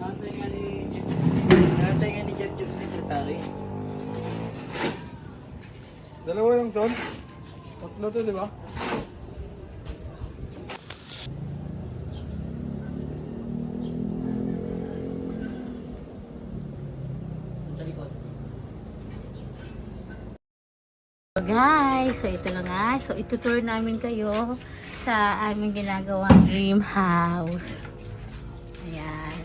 Natay nga ni Jeff Jeff Secretary. Dalawa lang doon. Tatlo to, di ba? Sa likod. So guys, so ito lang nga. So itutour namin kayo sa aming ginagawang dream house. Ayan.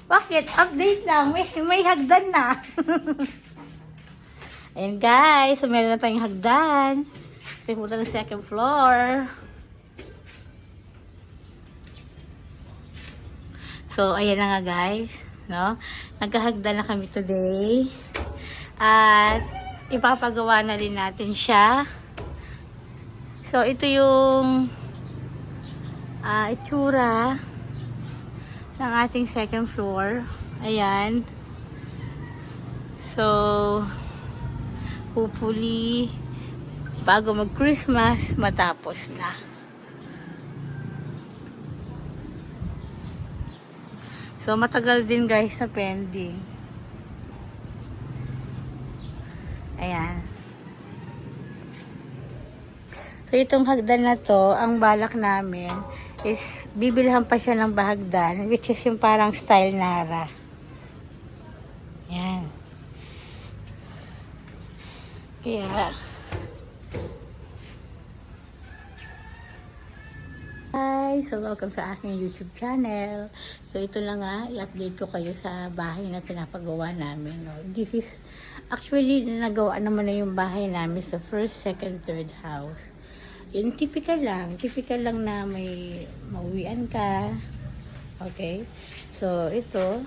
Bakit? Update lang. May hagdan na. Ayan guys, so meron na tayong hagdan. Kasi punta ng second floor. So ayan na nga guys. No? Nagkahagdan na kami today. At ipapagawa na rin natin siya. So ito yung itsura ng ating second floor. Ayan. So hopefully bago mag Christmas matapos na. So matagal din guys na pending. Ayan. So itong hagdan na to, ang balak namin is bibilhan pa siya ng bahagdan, which is yung parang style Nara. Ayan. Kaya hi! So welcome sa aking YouTube channel. So ito na nga, i-update ko kayo sa bahay na pinapagawa namin. No? This is actually nagawa naman na yung bahay namin sa first, second, third house. Yung typical lang na may mauwian ka. Okay? So ito